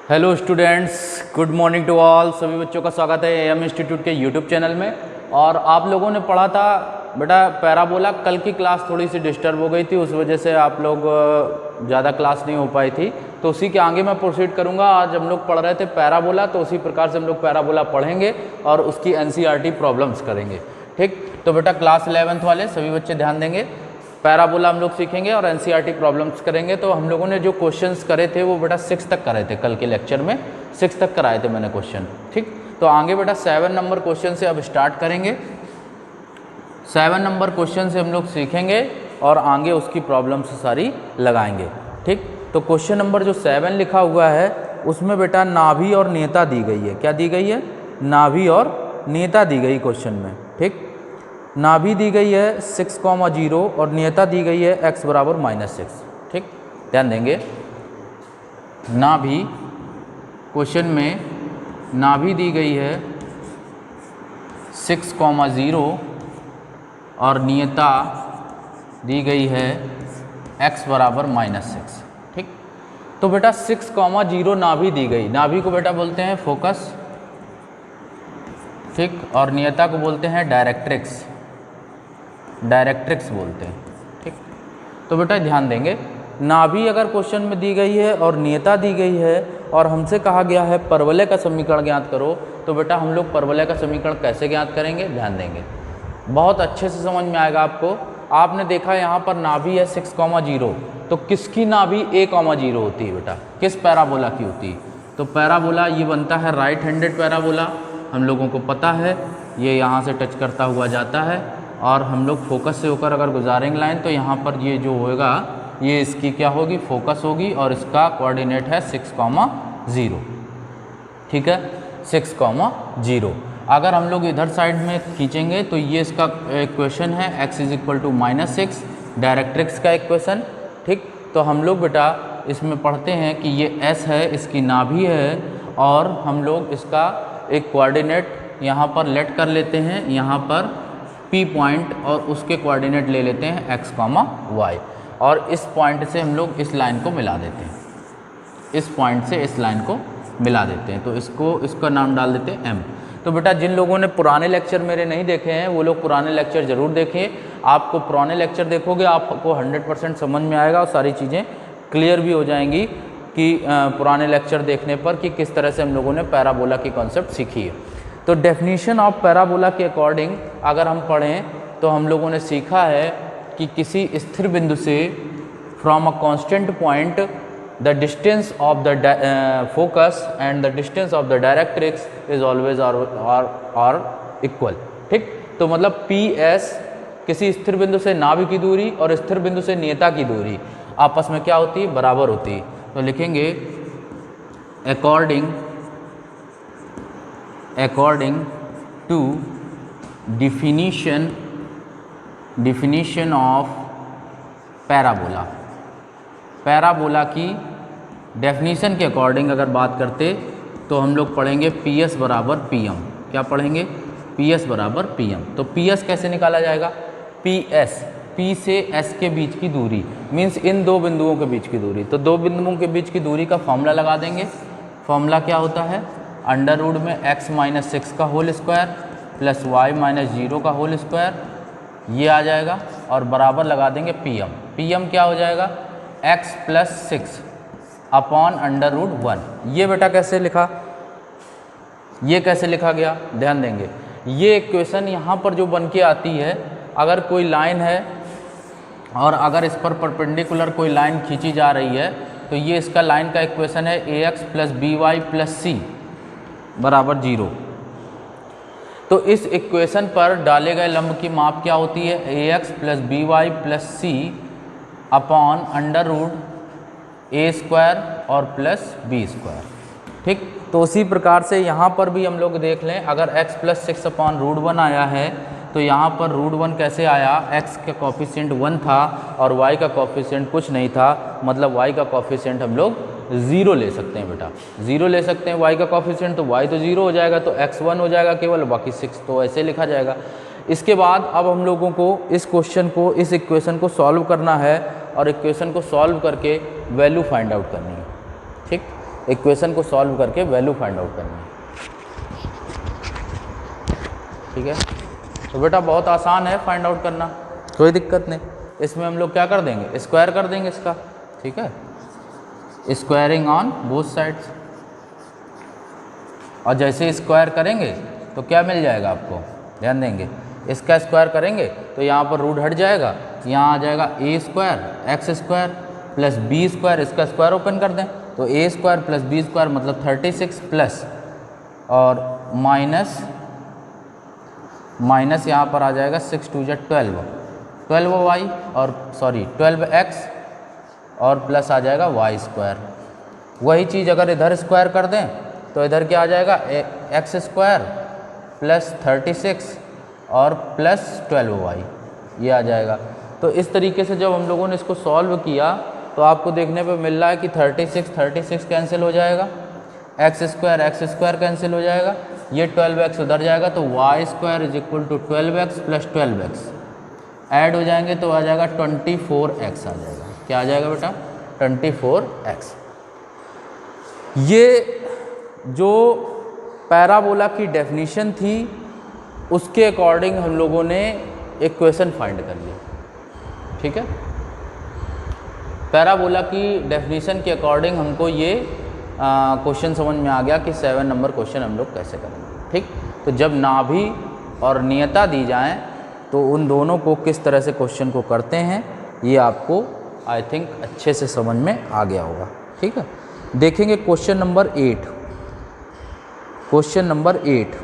Hello students, good morning to all. सभी बच्चों का स्वागत है एएम इंस्टीट्यूट के यूट्यूब चैनल में। और आप लोगों ने पढ़ा था बेटा पैराबोला। कल की क्लास थोड़ी सी डिस्टर्ब हो गई थी, उस वजह से आप लोग ज़्यादा क्लास नहीं हो पाई थी, तो उसी के आगे मैं प्रोसीड करूँगा। आज हम लोग पढ़ रहे थे पैराबोला, तो उसी प्रकार से हम लोग पैराबोला पढ़ेंगे और उसकी एनसीईआरटी प्रॉब्लम्स करेंगे। ठीक, तो बेटा क्लास 11th वाले सभी बच्चे ध्यान देंगे। पैराबोला हम लोग सीखेंगे और एनसीईआरटी प्रॉब्लम्स करेंगे। तो हम लोगों ने जो क्वेश्चंस करे थे वो बेटा 6 तक करे थे, कल के लेक्चर में 6 तक कराए थे मैंने क्वेश्चन। ठीक, तो आगे बेटा 7 नंबर क्वेश्चन से अब स्टार्ट करेंगे। 7 नंबर क्वेश्चन से हम लोग सीखेंगे और आगे उसकी प्रॉब्लम्स सारी लगाएंगे। ठीक, तो क्वेश्चन नंबर जो 7 लिखा हुआ है उसमें बेटा नाभि और नेता दी गई है। क्या दी गई है? नाभि और नेता दी गई क्वेश्चन में। ठीक, नाभि दी गई है 6,0 और नियता दी गई है x बराबर -6। ठीक, ध्यान देंगे। नाभि क्वेश्चन में नाभि दी गई है 6,0 और नियता दी गई है x बराबर -6। ठीक, तो बेटा 6,0 नाभि दी गई। नाभि को बेटा बोलते हैं फोकस, ठीक, और नियता को बोलते हैं डायरेक्ट्रिक्स। डायरेक्ट्रिक्स बोलते हैं। ठीक, तो बेटा ध्यान देंगे, नाभि अगर क्वेश्चन में दी गई है और नियता दी गई है और हमसे कहा गया है परवलय का समीकरण ज्ञात करो, तो बेटा हम लोग परवलय का समीकरण कैसे ज्ञात करेंगे? ध्यान देंगे, बहुत अच्छे से समझ में आएगा आपको। आपने देखा यहाँ पर नाभि है 6,0, तो किसकी नाभि a,0 होती है बेटा? किस पैराबोला की होती है? तो पैराबोला ये बनता है राइट हैंडेड पैराबोला, हम लोगों को पता है। ये यहाँ से टच करता हुआ जाता है और हम लोग फोकस से होकर अगर गुजारेंगे लाइन, तो यहाँ पर ये जो होएगा ये इसकी क्या होगी? फोकस होगी और इसका कोऑर्डिनेट है 6,0। ठीक है, 6,0। अगर हम लोग इधर साइड में खींचेंगे तो ये इसका इक्वेशन है x = -6, डायरेक्ट्रिक्स का इक्वेशन। ठीक, तो हम लोग बेटा इसमें पढ़ते हैं कि ये s है, इसकी नाभि है, और हम लोग इसका एक कोऑर्डिनेट यहाँ पर लेट कर लेते हैं, यहाँ पर P पॉइंट, और उसके कोऑर्डिनेट ले लेते हैं x, y, और इस पॉइंट से हम लोग इस लाइन को मिला देते हैं। इस पॉइंट से इस लाइन को मिला देते हैं, तो इसका नाम डाल देते हैं M। तो बेटा जिन लोगों ने पुराने लेक्चर मेरे नहीं देखे हैं वो लोग पुराने लेक्चर ज़रूर देखें। आपको पुराने लेक्चर देखोगे आपको 100% समझ में आएगा और सारी चीज़ें क्लियर भी हो जाएंगी कि पुराने लेक्चर देखने पर कि किस तरह से हम लोगों ने पैराबोला की कॉन्सेप्ट सीखी है। तो डेफिनेशन ऑफ पैराबोला के अकॉर्डिंग अगर हम पढ़ें तो हम लोगों ने सीखा है कि किसी स्थिर बिंदु से from a constant point the distance of the focus and the distance of the directrix is always are equal. ठीक, तो मतलब PS किसी स्थिर बिंदु से नाभि की दूरी और स्थिर बिंदु से नियता की दूरी आपस में क्या होती है? बराबर होती है। तो लिखेंगे according to definition of parabola. Parabola की डेफिनीशन के अकॉर्डिंग अगर बात करते तो हम लोग पढ़ेंगे PS बराबर PM। क्या पढ़ेंगे? PS बराबर PM। तो PS कैसे निकाला जाएगा? PS, P से S के बीच की दूरी, मीन्स इन दो बिंदुओं के बीच की दूरी। तो दो बिंदुओं के बीच की दूरी का फॉर्मूला लगा देंगे। फॉर्मूला क्या होता है? √ में x - 6 का होल स्क्वायर प्लस y - 0 का होल स्क्वायर, ये आ जाएगा, और बराबर लगा देंगे PM। PM क्या हो जाएगा? x + 6 upon √1। ये बेटा कैसे लिखा? ये कैसे लिखा गया? ध्यान देंगे, ये इक्वेशन यहाँ पर जो बन के आती है, अगर कोई लाइन है और अगर इस पर परपेंडिकुलर कोई लाइन खींची जा रही है तो ये इसका लाइन का इक्वेशन है AX + BY + C बराबर 0। तो इस इक्वेशन पर डाले गए लंब की माप क्या होती है? AX + BY + C upon √A² और प्लस B²। ठीक, तो उसी प्रकार से यहाँ पर भी हम लोग देख लें, अगर x + 6 अपॉन √1 आया है तो यहाँ पर √1 कैसे आया? x का कॉफिशिएंट 1 था और y का कॉफिशिएंट कुछ नहीं था, मतलब y का कॉफिशिएंट हम लोग 0 ले सकते हैं बेटा। 0 ले सकते हैं y का कॉफिशिएंट, तो y तो 0 हो जाएगा, तो x 1 हो जाएगा केवल, बाकी 6 तो ऐसे लिखा जाएगा। इसके बाद अब हम लोगों को इस क्वेश्चन को, इस इक्वेशन को सॉल्व करना है और इक्वेशन को सॉल्व करके वैल्यू फाइंड आउट करनी है। ठीक, इक्वेशन को सॉल्व करके वैल्यू फाइंड आउट करनी है। ठीक है, तो बेटा बहुत आसान है फाइंड आउट करना, कोई दिक्कत नहीं। इसमें हम लोग क्या कर देंगे, स्क्वायर कर देंगे इसका। ठीक है, स्क्वायरिंग ऑन बोथ साइड्स, और जैसे स्क्वायर करेंगे तो क्या मिल जाएगा आपको, ध्यान देंगे। इसका स्क्वायर करेंगे तो यहाँ पर रूट हट जाएगा, यहाँ आ जाएगा A square x square plus B square, इसका स्क्वायर ओपन कर दें तो A square plus B square मतलब 36 प्लस और माइनस यहाँ पर आ जाएगा 6 2 12 वाई और 12x और प्लस आ जाएगा वाई स्क्वायर। वही चीज़ अगर इधर स्क्वायर कर दें तो इधर क्या आ जाएगा, एक्स स्क्वायर प्लस 36 और प्लस 12y, ये आ जाएगा। तो इस तरीके से जब हम लोगों ने इसको सॉल्व किया तो आपको देखने पे मिल रहा है कि 36 कैंसिल हो जाएगा, एक्स स्क्वायर कैंसिल हो जाएगा, ये 12x उधर जाएगा तो Y square is equal to 12x plus 12x add हो जाएंगे तो आ जाएगा 24x आ जाएगा। क्या आ जाएगा बेटा, 24x। ये जो पैराबोला की डेफिनीशन थी उसके अकॉर्डिंग हम लोगों ने इक्वेशन फाइंड कर लिया। ठीक है, पैराबोला की डेफिनीशन के अकॉर्डिंग हमको ये क्वेश्चन समझ में आ गया कि 7 नंबर क्वेश्चन हम लोग कैसे करेंगे। ठीक, तो जब नाभि और नियता दी जाएं तो उन दोनों को किस तरह से क्वेश्चन को करते हैं ये आपको आई थिंक अच्छे से समझ में आ गया होगा। ठीक है, देखेंगे question number 8। Question number 8,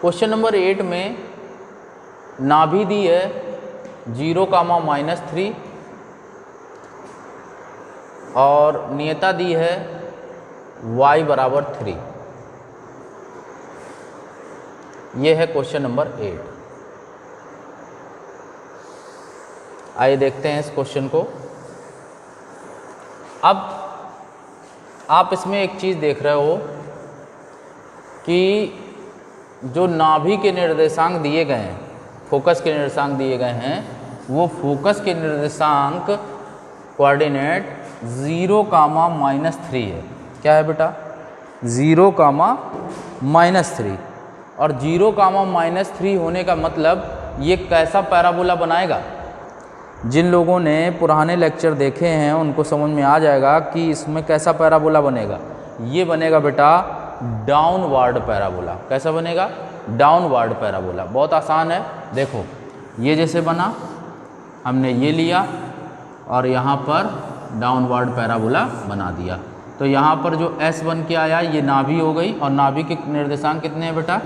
question number 8 में नाभि दी है 0, -3 और नियता दी है y बराबर 3। ये है क्वेश्चन नंबर 8। आइए देखते हैं इस क्वेश्चन को। अब आप इसमें एक चीज़ देख रहे हो कि जो नाभि के निर्देशांक दिए गए हैं, फोकस के निर्देशांक दिए गए हैं, वो फोकस के निर्देशांक कोऑर्डिनेट 0, -3 है। क्या है बेटा, 0, -3 और 0, -3 होने का मतलब ये कैसा पैराबोला बनाएगा। जिन लोगों ने पुराने लेक्चर देखे हैं उनको समझ में आ जाएगा कि इसमें कैसा पैराबोला बनेगा। ये बनेगा बेटा डाउनवर्ड पैराबोला। कैसा बनेगा, डाउनवर्ड पैराबोला। बहुत आसान है, देखो ये जैसे बना, हमने ये लिया और यहाँ पर डाउनवर्ड पैराबोला बना दिया। तो यहाँ पर जो S बन के आया ये नाभि हो गई और नाभि के निर्देशांक कितने हैं बेटा,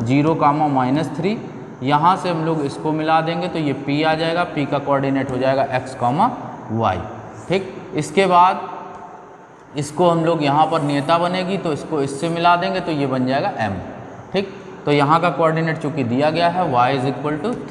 0, -3। यहाँ से हम लोग इसको मिला देंगे तो ये P आ जाएगा, P का कोऑर्डिनेट हो जाएगा x, y। ठीक, इसके बाद इसको हम लोग यहाँ पर नियता बनेगी तो इसको इससे मिला देंगे तो ये बन जाएगा m। ठीक, तो यहाँ का कोऑर्डिनेट चूँकि दिया गया है y =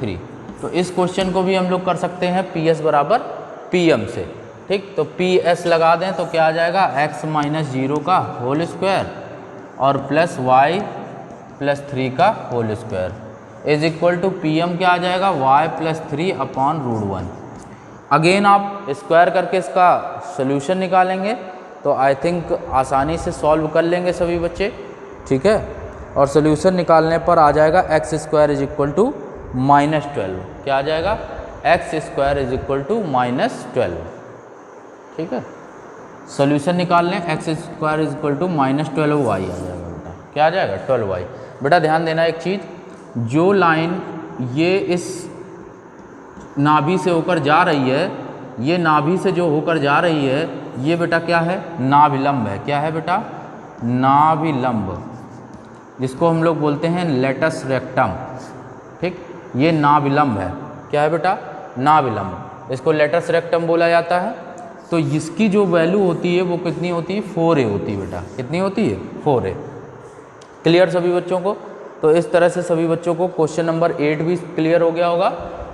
3, तो इस क्वेश्चन को भी हम लोग कर सकते हैं PS बराबर PM से। ठीक, तो PS लगा दें तो क्या आ जाएगा, x - 0 का होल स्क्वायर और प्लस y + 3 का whole square is equal to PM क्या आ जाएगा, y + 3/√1। अगेन आप स्क्वायर करके इसका सोल्यूशन निकालेंगे तो आई थिंक आसानी से सॉल्व कर लेंगे सभी बच्चे। ठीक है, और सोल्यूशन निकालने पर आ जाएगा x² = -12। क्या आ जाएगा, x² = -12। ठीक है, सोल्यूशन निकाल लें, x² = -12y आ जाएगा बेटा। क्या आ जाएगा, 12y। बेटा ध्यान देना एक चीज़, जो लाइन ये इस नाभि से होकर जा रही है, ये नाभि से जो होकर जा रही है ये बेटा क्या है, नाभिलंब है। क्या है बेटा, नाभिलंब, जिसको हम लोग बोलते हैं लेटस रेक्टम। ठीक, ये नाभिलंब है। क्या है बेटा, नाभिलंब, इसको लेटस रेक्टम बोला जाता है। तो इसकी जो वैल्यू होती है वो कितनी होती है, 4a होती है बेटा। कितनी होती है, 4a। क्लियर सभी बच्चों को। तो इस तरह से सभी बच्चों को क्वेश्चन नंबर 8 भी क्लियर हो गया होगा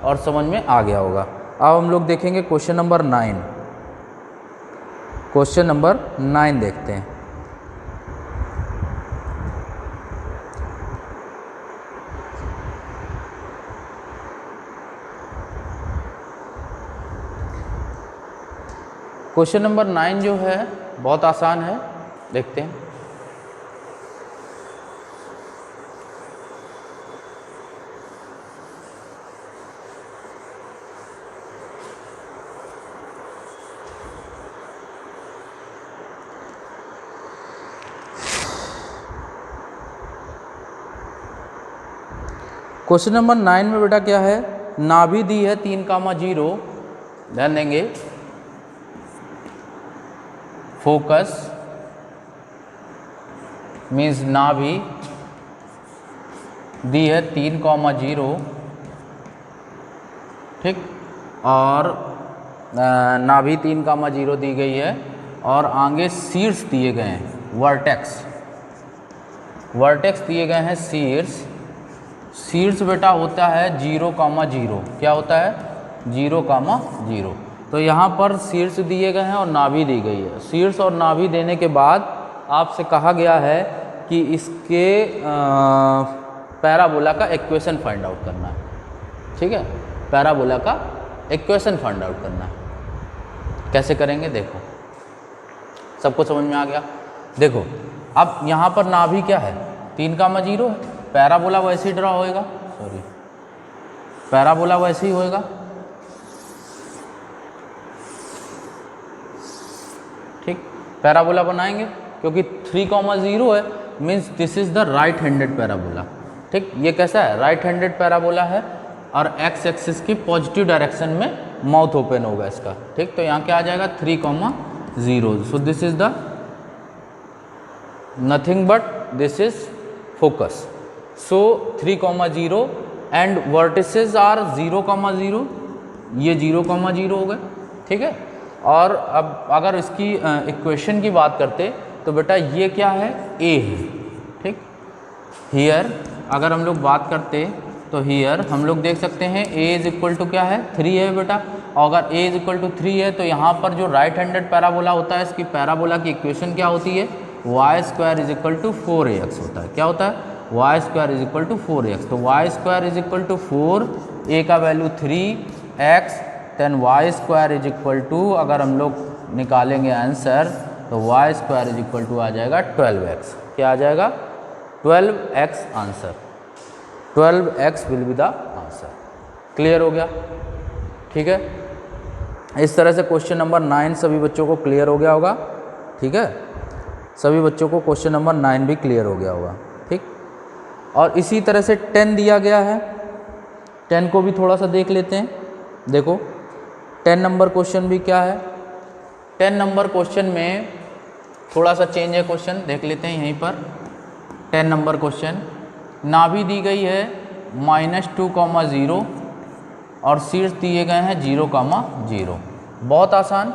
और समझ में आ गया होगा। अब हम लोग देखेंगे क्वेश्चन नंबर 9। क्वेश्चन नंबर 9 देखते हैं। क्वेश्चन नंबर 9 जो है बहुत आसान है, देखते हैं। क्वेश्चन नंबर 9 में बेटा क्या है, नाभि दी है 3,0, ध्यान देंगे, फोकस मीन्स नाभि दी है 3,0, ठीक, और नाभि 3,0 दी गई है और आगे शीर्ष दिए गए हैं, वर्टेक्स दिए गए हैं शीर्ष बेटा होता है 0,0, क्या होता है 0,0। तो यहाँ पर शीर्ष दिए गए हैं और नाभि दी गई है। शीर्ष और नाभि देने के बाद आपसे कहा गया है कि इसके पैराबोला का इक्वेशन फाइंड आउट करना है, ठीक है, पैराबोला का इक्वेशन फाइंड आउट करना है। कैसे करेंगे देखो, सबको समझ में आ गया। देखो अब यहाँ पर नाभि क्या है 3,0 है, पैराबोला वैसे ही ड्रा होएगा, पैराबोला वैसे ही होएगा, ठीक, पैराबोला बनाएंगे क्योंकि 3,0 है, means this is the right handed parabola, ठीक। ये कैसा है, राइट हैंडेड पैराबोला है और एक्स एक्सिस की पॉजिटिव डायरेक्शन में माउथ ओपन होगा इसका, ठीक। तो यहाँ क्या आ जाएगा 3,0, so this is the nothing but this is focus. So 3,0 and vertices are 0,0, ये 0,0 हो गए, ठीक है। और अब अगर इसकी इक्वेशन की बात करते तो बेटा ये क्या है, ए है, ठीक। हियर अगर हम लोग बात करते तो हियर हम लोग देख सकते हैं a इज इक्वल टू क्या है 3 है बेटा, और अगर a इज इक्वल टू 3 है तो यहाँ पर जो राइट हैंडेड पैराबोला होता है इसकी पैराबोला की इक्वेशन क्या होती है, y² is equal to 4ax होता है, क्या होता है y² is equal to 4ax। तो y² is equal to 4, a का value 3x, then y² is equal to, अगर हम लोग निकालेंगे आंसर तो y² इज इक्वल टू आ जाएगा 12x, क्या आ जाएगा 12x answer, 12x will be the answer. Clear हो गया, ठीक है। इस तरह से क्वेश्चन नंबर 9 सभी बच्चों को क्लियर हो गया होगा, ठीक है, सभी बच्चों को क्वेश्चन नंबर 9 भी क्लियर हो गया होगा, ठीक। और इसी तरह से 10 दिया गया है, 10 को भी थोड़ा सा देख लेते हैं। देखो 10 नंबर क्वेश्चन भी क्या है, 10 नंबर क्वेश्चन में थोड़ा सा चेंज है क्वेश्चन, देख लेते हैं यहीं पर। 10 नंबर क्वेश्चन, नाभि दी गई है -2,0 और शीर्ष दिए गए हैं 0,0। बहुत आसान,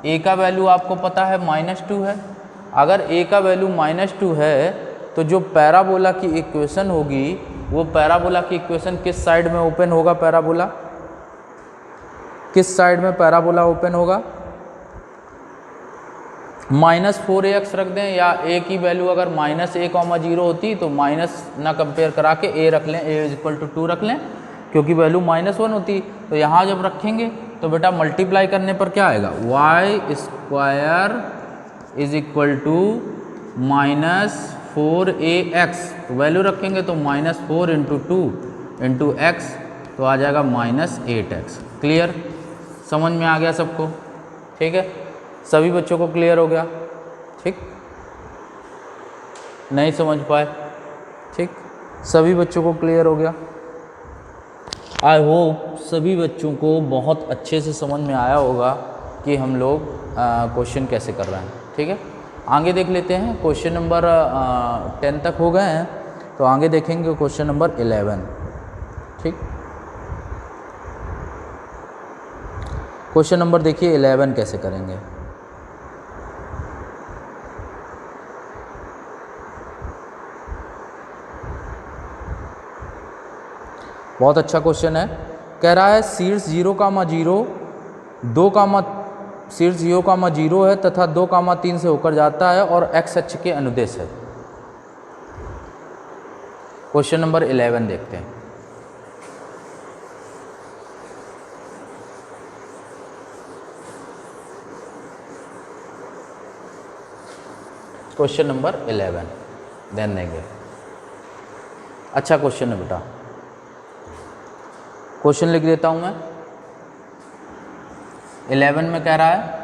a का वैल्यू आपको पता है -2 है। अगर a का वैल्यू -2 है तो जो पैराबोला की इक्वेशन होगी वो पैराबोला की इक्वेशन किस साइड में ओपन होगा, पैराबोला किस साइड में पैराबोला ओपन होगा, -4ax रख दें, या a की वैल्यू अगर -a,0 होती तो माइनस ना कंपेयर करा के a रख लें, a इज इक्वल टू 2 रख लें, क्योंकि वैल्यू -1 होती। तो यहाँ जब रखेंगे तो बेटा मल्टीप्लाई करने पर क्या आएगा, y² is equal to -4ax, तो वैल्यू रखेंगे तो -4 इंटू 2 इंटू एक्स, तो आ जाएगा -8x। क्लियर, समझ में आ गया सबको, ठीक है, सभी बच्चों को क्लियर हो गया, ठीक, नहीं समझ पाए, ठीक, सभी बच्चों को क्लियर हो गया। आई होप सभी बच्चों को बहुत अच्छे से समझ में आया होगा कि हम लोग क्वेश्चन कैसे कर रहे हैं, ठीक है। आगे देख लेते हैं, क्वेश्चन नंबर 10 तक हो गए हैं, तो आगे देखेंगे क्वेश्चन नंबर 11, ठीक। क्वेश्चन नंबर देखिए 11 कैसे करेंगे। बहुत अच्छा क्वेश्चन है, कह रहा है शीर्ष 0,0 शीर्ष 0,0 है तथा 2,3 से होकर जाता है और x अक्ष के अनुदेश है। क्वेश्चन नंबर 11 देखते हैं। क्वेश्चन नंबर 11 ध्यान देंगे। अच्छा क्वेश्चन है बेटा, क्वेश्चन लिख देता हूं मैं। 11 में कह रहा है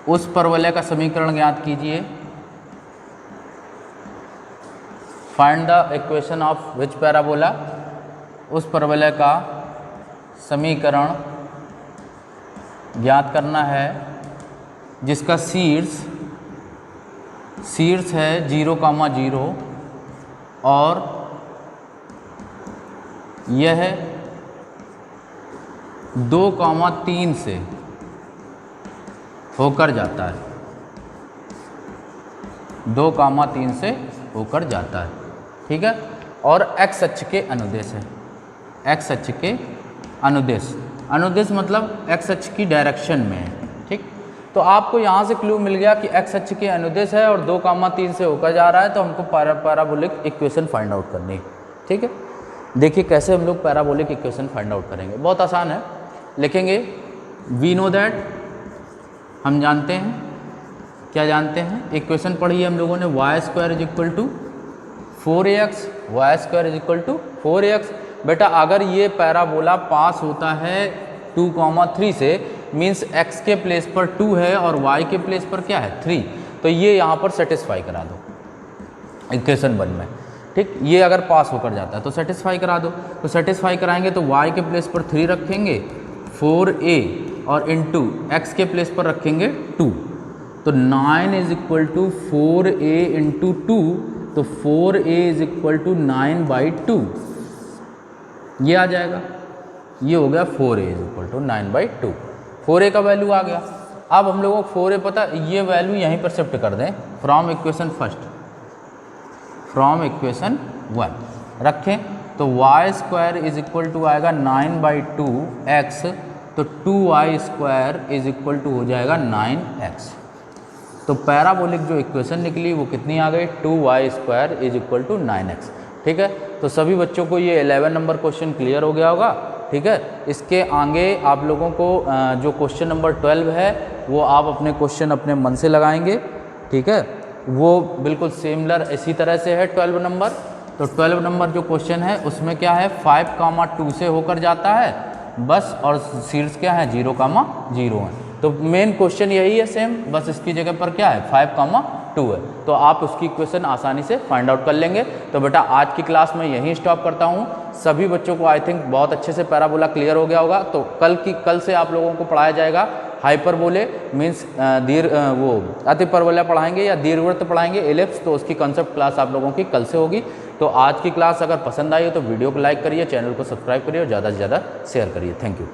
उस परवलय का समीकरण ज्ञात कीजिए। Find the equation of which parabola, उस परवलय का समीकरण ज्ञात करना है जिसका शीर्ष है 0,0 और यह 2,3 से होकर जाता है, 2,3 से होकर जाता है, ठीक है। और एक्स अक्ष के अनुदेश है, एक्स अक्ष के अनुदेश, अनुदेश मतलब एक्स अक्ष की डायरेक्शन में है, ठीक। तो आपको यहाँ से क्लू मिल गया कि एक्स अक्ष के अनुदेश है और 2,3 से होकर जा रहा है, तो हमको पैराबोलिक इक्वेशन फाइंड आउट करनी है, ठीक है। देखिए कैसे हम लोग पैराबोलिक इक्वेशन फाइंड आउट करेंगे, बहुत आसान है। लिखेंगे वी नो दैट, हम जानते हैं, क्या जानते हैं, इक्वेशन पढ़ी है हम लोगों ने, y² is equal to 4ax, y² is equal to 4ax। बेटा अगर ये पैराबोला पास होता है 2,3 से, मीन्स x के प्लेस पर 2 है और y के प्लेस पर क्या है 3, तो ये यहाँ पर सेटिस्फाई करा दो इक्वेशन 1 में, ठीक। ये अगर पास होकर जाता है तो सेटिस्फाई करा दो, तो सेटिस्फाई कराएंगे तो y के प्लेस पर 3 रखेंगे, 4a और इंटू एक्स के प्लेस पर रखेंगे 2, तो 9 is equal to 4a into 2, तो 4a इज इक्वल टू 9/2, ये आ जाएगा, ये हो गया 4a is equal to 9/2, 4a का वैल्यू आ गया। अब हम लोगों को 4a पता, ये वैल्यू यहीं पर शिफ्ट कर दें, from equation first, from equation 1 रखें, तो y² इज इक्वल टू आएगा 9/2x, तो 2y² इज इक्वल टू हो जाएगा 9x। तो पैराबोलिक जो इक्वेशन निकली वो कितनी आ गई, 2y² is equal to 9x, ठीक है। तो सभी बच्चों को ये 11 नंबर क्वेश्चन क्लियर हो गया होगा, ठीक है। इसके आगे आप लोगों को जो क्वेश्चन नंबर 12 है वो आप अपने क्वेश्चन अपने मन से लगाएंगे, ठीक है। वो बिल्कुल सिमिलर इसी तरह से है 12 नंबर। तो 12 नंबर जो क्वेश्चन है उसमें क्या है 5,2 से होकर जाता है बस, और शीर्ष क्या है 0,0 है। तो मेन क्वेश्चन यही है सेम, बस इसकी जगह पर क्या है 5,2 है, तो आप उसकी इक्वेशन आसानी से फाइंड आउट कर लेंगे। तो बेटा आज की क्लास में यहीं स्टॉप करता हूँ। सभी बच्चों को आई थिंक बहुत अच्छे से पैराबोला क्लियर हो गया होगा। तो कल से आप लोगों को पढ़ाया जाएगा हाइपरबोले, मीन्स वो अतिपरवलय पढ़ाएंगे या दीर्घवृत्त पढ़ाएंगे, एलिप्स, तो उसकी कंसेप्ट क्लास आप लोगों की कल से होगी। तो आज की क्लास अगर पसंद आई हो तो वीडियो को लाइक करिए, चैनल को सब्सक्राइब करिए और ज़्यादा से ज़्यादा शेयर करिए। Thank you.